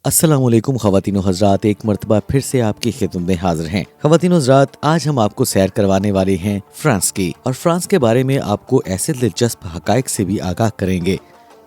السلام علیکم خواتین و حضرات، ایک مرتبہ پھر سے آپ کی خدمت میں حاضر ہیں۔ خواتین و حضرات، آج ہم آپ کو سیر کروانے والے ہیں فرانس کی، اور فرانس کے بارے میں آپ کو ایسے دلچسپ حقائق سے بھی آگاہ کریں گے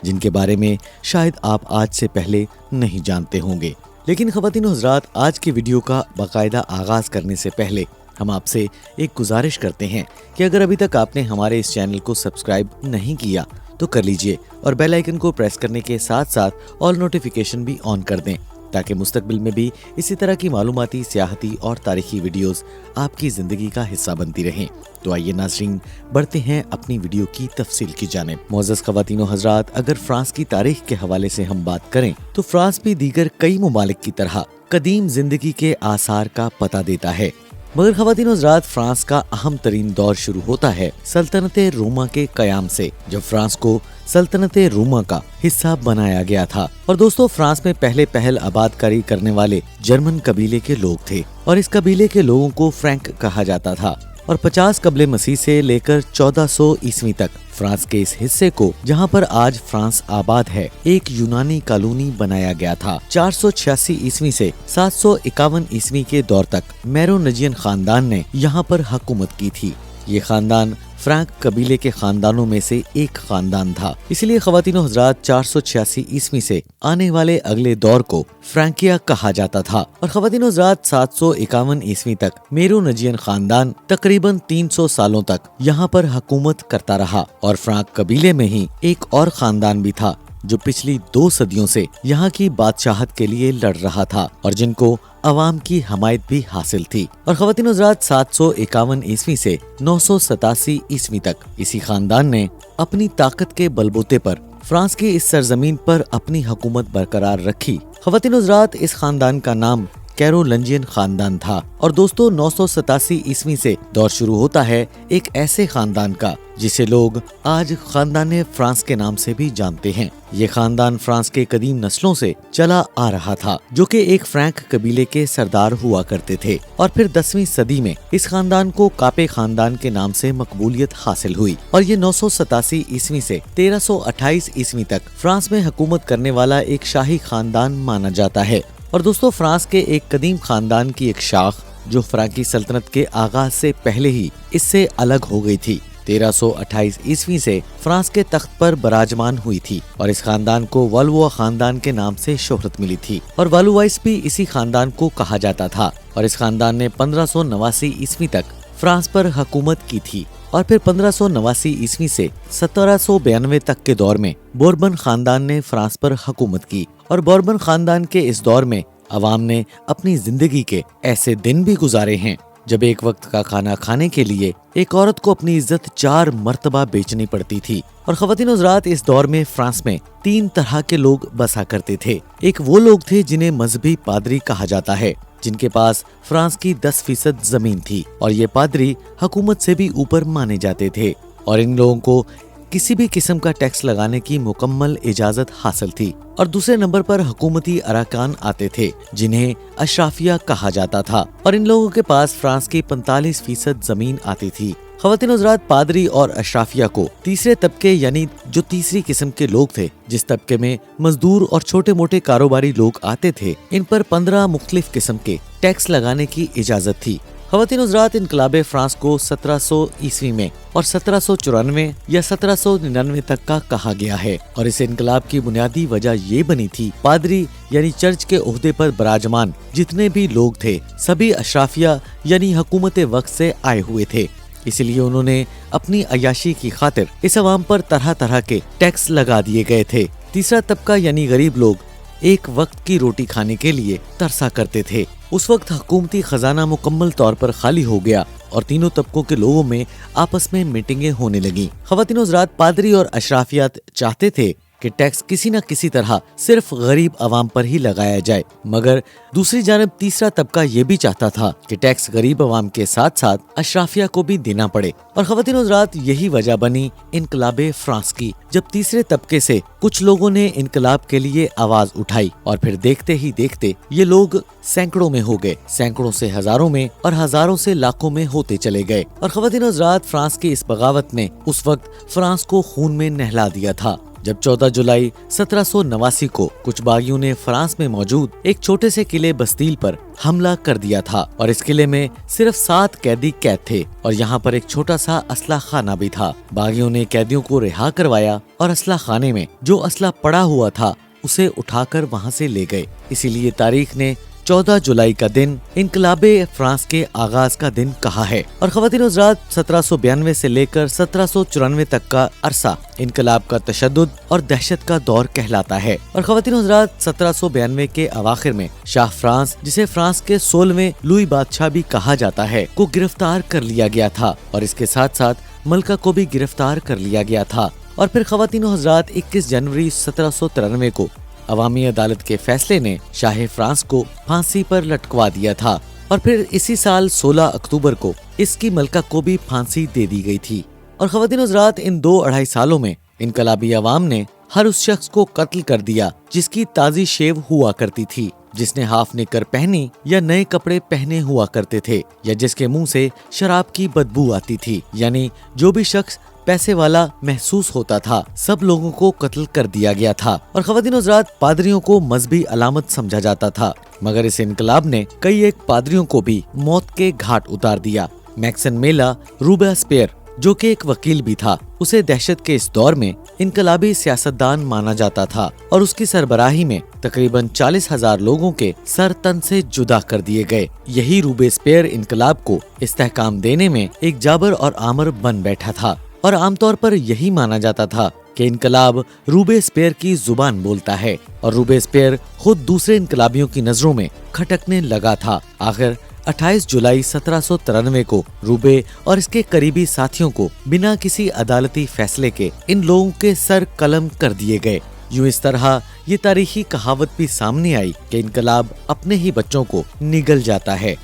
جن کے بارے میں شاید آپ آج سے پہلے نہیں جانتے ہوں گے۔ لیکن خواتین و حضرات، آج کی ویڈیو کا باقاعدہ آغاز کرنے سے پہلے ہم آپ سے ایک گزارش کرتے ہیں کہ اگر ابھی تک آپ نے ہمارے اس چینل کو سبسکرائب نہیں کیا تو کر لیجئے، اور بیل آئیکن کو پریس کرنے کے ساتھ ساتھ آل نوٹیفیکیشن بھی آن کر دیں تاکہ مستقبل میں بھی اسی طرح کی معلوماتی، سیاحتی اور تاریخی ویڈیوز آپ کی زندگی کا حصہ بنتی رہیں۔ تو آئیے ناظرین، بڑھتے ہیں اپنی ویڈیو کی تفصیل کی جانب۔ معزز خواتین و حضرات، اگر فرانس کی تاریخ کے حوالے سے ہم بات کریں تو فرانس بھی دیگر کئی ممالک کی طرح قدیم زندگی کے آثار کا پتہ دیتا ہے، مگر خواتین و حضرات، فرانس کا اہم ترین دور شروع ہوتا ہے سلطنت روما کے قیام سے، جب فرانس کو سلطنت روما کا حصہ بنایا گیا تھا۔ اور دوستو، فرانس میں پہل آباد کاری کرنے والے جرمن قبیلے کے لوگ تھے، اور اس قبیلے کے لوگوں کو فرینک کہا جاتا تھا، اور 50 قبل مسیح سے لے کر 1400 عیسوی تک فرانس کے اس حصے کو، جہاں پر آج فرانس آباد ہے، ایک یونانی کالونی بنایا گیا تھا۔ 486 عیسوی سے 751 عیسوی کے دور تک میرونجین خاندان نے یہاں پر حکومت کی تھی۔ یہ خاندان فرانک قبیلے کے خاندانوں میں سے ایک خاندان تھا، اس لیے خواتین و حضرات 486 عیسوی سے آنے والے اگلے دور کو فرانکیا کہا جاتا تھا، اور خواتین و حضرات 751 عیسوی تک میرونجین خاندان تقریباً 300 سالوں تک یہاں پر حکومت کرتا رہا، اور فرانک قبیلے میں ہی ایک اور خاندان بھی تھا جو پچھلی 2 صدیوں سے یہاں کی بادشاہت کے لیے لڑ رہا تھا، اور جن کو عوام کی حمایت بھی حاصل تھی۔ اور خواتین و حضرات 751 عیسوی سے 987 عیسوی تک اسی خاندان نے اپنی طاقت کے بلبوتے پر فرانس کی اس سرزمین پر اپنی حکومت برقرار رکھی۔ خواتین و حضرات، اس خاندان کا نام کیرولنجین خاندان تھا، اور دوستو 987 عیسوی سے دور شروع ہوتا ہے ایک ایسے خاندان کا جسے لوگ آج خاندان فرانس کے نام سے بھی جانتے ہیں۔ یہ خاندان فرانس کے قدیم نسلوں سے چلا آ رہا تھا، جو کہ ایک فرینک قبیلے کے سردار ہوا کرتے تھے، اور پھر 10ویں صدی میں اس خاندان کو کاپے خاندان کے نام سے مقبولیت حاصل ہوئی، اور یہ 987 عیسوی سے 1328 عیسوی تک فرانس میں حکومت کرنے والا ایک شاہی خاندان مانا جاتا ہے۔ اور دوستو، فرانس کے ایک قدیم خاندان کی ایک شاخ جو فرانکی سلطنت کے آغاز سے پہلے ہی اس سے الگ ہو گئی تھی، 1328 عیسوی سے فرانس کے تخت پر براجمان ہوئی تھی، اور اس خاندان کو والوا خاندان کے نام سے شہرت ملی تھی، اور والوائس بھی اسی خاندان کو کہا جاتا تھا، اور اس خاندان نے 1589 عیسوی تک فرانس پر حکومت کی تھی، اور پھر 1589 عیسوی سے 1792 تک کے دور میں بوربن خاندان نے فرانس پر حکومت کی، اور بوربن خاندان کے اس دور میں عوام نے اپنی زندگی کے ایسے دن بھی گزارے ہیں جب ایک وقت کا کھانا کھانے کے لیے ایک عورت کو اپنی عزت 4 مرتبہ بیچنی پڑتی تھی۔ اور خواتین و حضرات، اس دور میں فرانس میں 3 طرح کے لوگ بسا کرتے تھے۔ ایک وہ لوگ تھے جنہیں مذہبی پادری کہا جاتا ہے، جن کے پاس فرانس کی 10% زمین تھی، اور یہ پادری حکومت سے بھی اوپر مانے جاتے تھے، اور ان لوگوں کو کسی بھی قسم کا ٹیکس لگانے کی مکمل اجازت حاصل تھی۔ اور دوسرے نمبر پر حکومتی اراکان آتے تھے جنہیں اشرافیہ کہا جاتا تھا، اور ان لوگوں کے پاس فرانس کی 45% زمین آتی تھی۔ خواتین و حضرات، پادری اور اشرافیہ کو تیسرے طبقے یعنی جو تیسری قسم کے لوگ تھے، جس طبقے میں مزدور اور چھوٹے موٹے کاروباری لوگ آتے تھے، ان پر 15 مختلف قسم کے ٹیکس لگانے کی اجازت تھی۔ خواتین و حضرات، انقلاب فرانس کو 1700 عیسوی میں اور 1794 یا 1799 تک کا کہا گیا ہے، اور اس انقلاب کی بنیادی وجہ یہ بنی تھی، پادری یعنی چرچ کے عہدے پر براجمان جتنے بھی لوگ تھے، سبھی اشرافیہ یعنی حکومت وقت سے آئے ہوئے تھے، اس لیے انہوں نے اپنی عیاشی کی خاطر اس عوام پر طرح طرح کے ٹیکس لگا دیے گئے تھے۔ تیسرا طبقہ یعنی غریب لوگ ایک وقت کی روٹی کھانے کے لیے ترسا کرتے تھے۔ اس وقت حکومتی خزانہ مکمل طور پر خالی ہو گیا، اور تینوں طبقوں کے لوگوں میں آپس میں میٹنگیں ہونے لگیں۔ خواتین و حضرات، پادری اور اشرافیات چاہتے تھے کہ ٹیکس کسی نہ کسی طرح صرف غریب عوام پر ہی لگایا جائے، مگر دوسری جانب تیسرا طبقہ یہ بھی چاہتا تھا کہ ٹیکس غریب عوام کے ساتھ ساتھ اشرافیہ کو بھی دینا پڑے۔ اور خواتین و حضرات، یہی وجہ بنی انقلاب فرانس کی، جب تیسرے طبقے سے کچھ لوگوں نے انقلاب کے لیے آواز اٹھائی، اور پھر دیکھتے ہی دیکھتے یہ لوگ سینکڑوں میں ہو گئے، سینکڑوں سے ہزاروں میں، اور ہزاروں سے لاکھوں میں ہوتے چلے گئے۔ اور خواتین و حضرات، فرانس کی اس بغاوت نے اس وقت فرانس کو خون میں نہلا دیا تھا، जब 14 जुलाई 1789 को कुछ बागियों ने फ्रांस में मौजूद एक छोटे से किले बस्तील पर हमला कर दिया था और इस किले में सिर्फ 7 कैदी कैद थे और यहाँ पर एक छोटा सा असला खाना भी था। बागियों ने कैदियों को रिहा करवाया और असला खाने में जो असला पड़ा हुआ था उसे उठाकर वहाँ से ले गए। इसीलिए तारीख ने 14 जुलाई का दिन इनकलाबे फ्रांस के आगाज का दिन कहा है। और ख़वातीन हज़रात 1792 से लेकर 1794 तक का अरसा इनकलाब का तशद्दुद और दहशत का दौर कहलाता है। और ख़वातीन हज़रात 1792 के अवाखिर में शाह फ्रांस, जिसे फ्रांस के 16वें लुई बादशाह भी कहा जाता है, को गिरफ्तार कर लिया गया था और इसके साथ साथ मलका को भी गिरफ्तार कर लिया गया था। और फिर ख़वातीन हज़रात 21 जनवरी 1793 को अवामी अदालत के फैसले ने शाह फ्रांस को फांसी पर लटकवा दिया था और फिर इसी साल 16 अक्टूबर को इसकी मलका को भी फांसी दे दी गई थी। और ख़वातीन हज़रात इन 2-2.5 सालों में इनकलाबी अवाम ने हर उस शख्स को कत्ल कर दिया जिसकी ताजी शेव हुआ करती थी, जिसने हाफ निकर पहनी या नए कपड़े पहने हुआ करते थे, या जिसके मुंह से शराब की बदबू आती थी। यानी जो भी शख्स पैसे वाला महसूस होता था, सब लोगों को कत्ल कर दिया गया था। और ख़वातीन हज़रात पादरियों को मजहबी अलामत समझा जाता था, मगर इस इनकलाब ने कई एक पादरियों को भी मौत के घाट उतार दिया। मैक्सिमिलियन रोबेस्पियर, जो कि एक वकील भी था, उसे दहशत के इस दौर में इनकलाबी सियासतदान माना जाता था और उसकी सरबराही में तकरीबन 40,000 लोगों के सर तन से जुदा कर दिए गए। यही रोबेस्पियर इनकलाब को इस्तेहकाम देने में एक जाबर और आमर बन बैठा था और आमतौर पर यही माना जाता था कि इनकलाब रोबेस्पियर की जुबान बोलता है और रोबेस्पियर खुद दूसरे इनकलाबियों की नजरों में खटकने लगा था। आखिर 28 जुलाई 1793 को रूबे और इसके करीबी साथियों को बिना किसी अदालती फैसले के इन लोगों के सर कलम कर दिए गए। यूं इस तरह ये तारीखी कहावत भी सामने आई कि इनकलाब अपने ही बच्चों को निगल जाता है।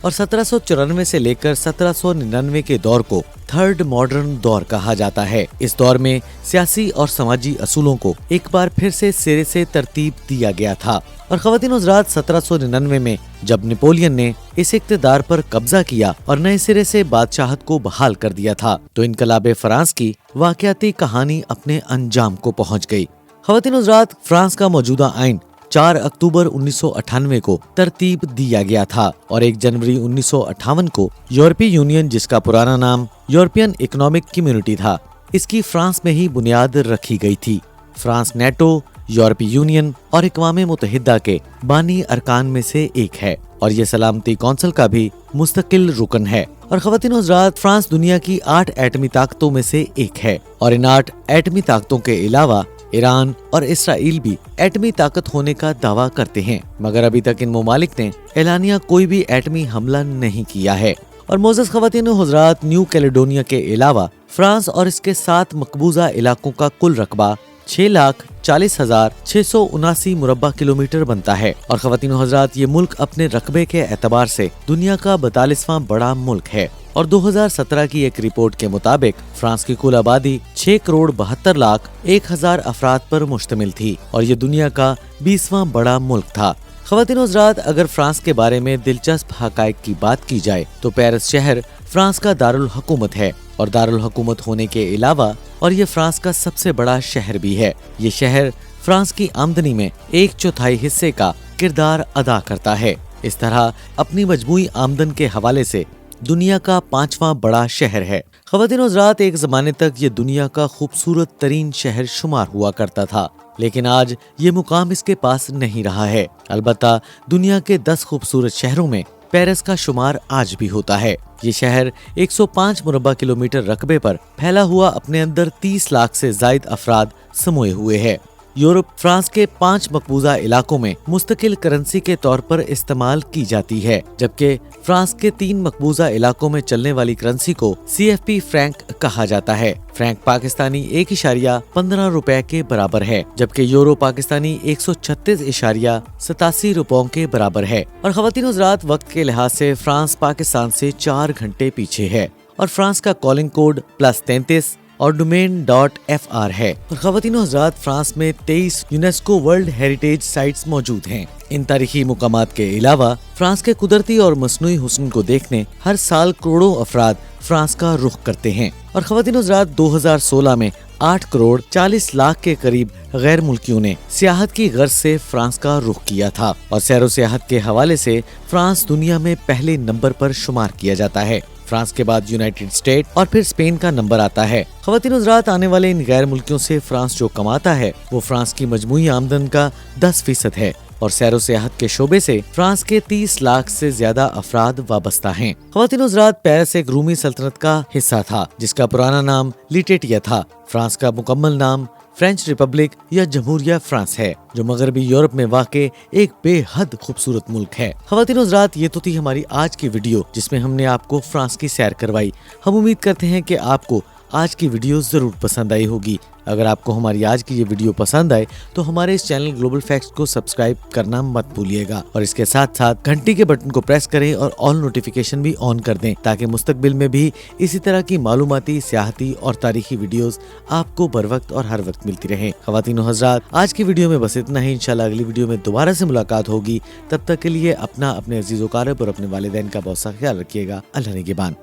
और 1794 से लेकर 1799 के दौर को थर्ड मॉडर्न दौर कहा जाता है। इस दौर में सियासी और समाजी असूलों को एक बार फिर से सिरे से तरतीब दिया गया था। और ख़वातीन हज़रात 1799 में जब नेपोलियन ने इस इक़्तिदार पर कब्जा किया और नए सिरे से बादशाहत को बहाल कर दिया था, तो इनकलाबे फ्रांस की वाक़याती कहानी अपने अंजाम को पहुँच गयी। ख़वातीन हज़रात फ्रांस का मौजूदा आइन 4 अक्टूबर 1998 को तरतीब दिया गया था और 1 जनवरी 1958 को यूरोपीय यूनियन, जिसका पुराना नाम यूरोपियन इकोनॉमिक कम्युनिटी था, इसकी फ्रांस में ही बुनियाद रखी गई थी। फ्रांस नेटो, यूरोपीय यूनियन और अक़वाम मुत्तहिदा के बानी अरकान में से एक है और ये सलामती कौंसिल का भी मुस्तकिल रुकन है। और ख़वातीन हज़रात फ्रांस दुनिया की 8 एटमी ताकतों में से एक है और इन 8 एटमी ताकतों के अलावा ईरान और इसराइल भी एटमी ताकत होने का दावा करते हैं, मगर अभी तक इन ममालिक ने एलानिया कोई भी एटमी हमला नहीं किया है। और मोअज़्ज़ज़ ख़वातीन हज़रात, न्यू कैलेडोनिया के अलावा फ्रांस और इसके 7 मकबूजा इलाकों का कुल रकबा 6,40,679 मुरब्बा किलोमीटर बनता है। और ख़वातीन हज़रात, ये मुल्क अपने रकबे के एतबार से दुनिया का 42वां बड़ा मुल्क है और 2017 की एक रिपोर्ट के मुताबिक फ्रांस की कुल आबादी 6,72,01,000 अफराद पर मुश्तमिल थी और ये दुनिया का 20वां बड़ा मुल्क था। ख़वातीन हज़रात, अगर फ्रांस के बारे में दिलचस्प हक़ाइक़ की बात की जाए तो पेरिस शहर फ्रांस का दारुल हुकूमत है और दारुल हुकूमत होने के अलावा और ये फ्रांस का सबसे बड़ा शहर भी है। ये शहर फ्रांस की आमदनी में 1/4 हिस्से का किरदार अदा करता है। इस तरह अपनी मजमूई आमदन के हवाले से दुनिया का 5वां बड़ा शहर है। ख़वातीन हज़रात, एक ज़माने तक ये दुनिया का खूबसूरत तरीन शहर शुमार हुआ करता था, लेकिन आज ये मुकाम इसके पास नहीं रहा है। अलबत्ता दुनिया के 10 खूबसूरत शहरों में पेरिस का शुमार आज भी होता है। ये शहर 105 मुरब्बा किलोमीटर रकबे पर फैला हुआ अपने अंदर 30 लाख से जायद अफराद समोए हुए है। यूरोप फ्रांस के 5 मकबूजा इलाकों में मुस्तकिल करेंसी के तौर पर इस्तेमाल की जाती है, जबकि फ्रांस के 3 मकबूजा इलाकों में चलने वाली करेंसी को CFP फ्रैंक कहा जाता है। फ्रैंक पाकिस्तानी 1.15 रुपए के बराबर है, जबकि यूरो पाकिस्तानी 136.87 रुपयों के बराबर है। और ख़वातीन हज़रात, वक्त के लिहाज से फ्रांस पाकिस्तान से 4 घंटे पीछे है और फ्रांस का कॉलिंग कोड +33 और domain.fr है। और ख़वातीन हज़रात, फ्रांस में 23 यूनेस्को वर्ल्ड हेरिटेज साइट्स मौजूद हैं। इन तारीखी मुकामात के अलावा फ्रांस के कुदरती और मसनूई हुस्न को देखने हर साल करोड़ों अफराद फ्रांस का रुख करते हैं। और ख़वातीन हज़रात, 2016 में 8 करोड़ 40 लाख के करीब गैर मुल्कियों ने सियाहत की गर्ज से फ्रांस का रुख किया था और सैरो सियाहत के हवाले से फ्रांस दुनिया में पहले नंबर पर शुमार किया जाता है। फ्रांस के बाद यूनाइटेड स्टेट और फिर स्पेन का नंबर आता है। ख्वातीन हज़रात, आने वाले इन गैर मुल्कियों से फ्रांस जो कमाता है वो फ्रांस की मजमूई आमदन का 10% है और सैरो सियाहत के शोबे से फ्रांस के 30 लाख से ज्यादा अफराद वाबस्ता हैं। ख्वातीन हज़रात, पेरिस एक रूमी सल्तनत का हिस्सा था जिसका पुराना नाम लिटेटिया था। फ्रांस का मुकम्मल नाम फ्रेंच रिपब्लिक या जमहूरिया फ्रांस है जो मगरबी यूरोप में वाक़े एक बेहद खूबसूरत मुल्क है। ख्वातीन हज़रात, ये तो थी हमारी आज की वीडियो जिसमें हमने आपको फ्रांस की सैर करवाई। हम उम्मीद करते हैं कि आपको आज की वीडियो जरूर पसंद आई होगी। अगर आपको हमारी आज की ये वीडियो पसंद आए तो हमारे इस चैनल ग्लोबल फैक्ट्स को सब्सक्राइब करना मत भूलिएगा और इसके साथ साथ घंटी के बटन को प्रेस करें और ऑल नोटिफिकेशन भी ऑन कर दें ताकि मुस्तकबिल में भी इसी तरह की मालूमाती, सियाहती और तारीखी वीडियोस आपको बर वक्त और हर वक्त मिलती रहे। ख्वातीन हज़रात, आज की वीडियो में बस इतना ही। इंशाल्लाह अगली वीडियो में दोबारा से मुलाकात होगी। तब तक के लिए अपने अजीज़ व क़ारिब और अपने वालिदैन का बहुत सा ख्याल रखिएगा। अल्लाह निगहबान।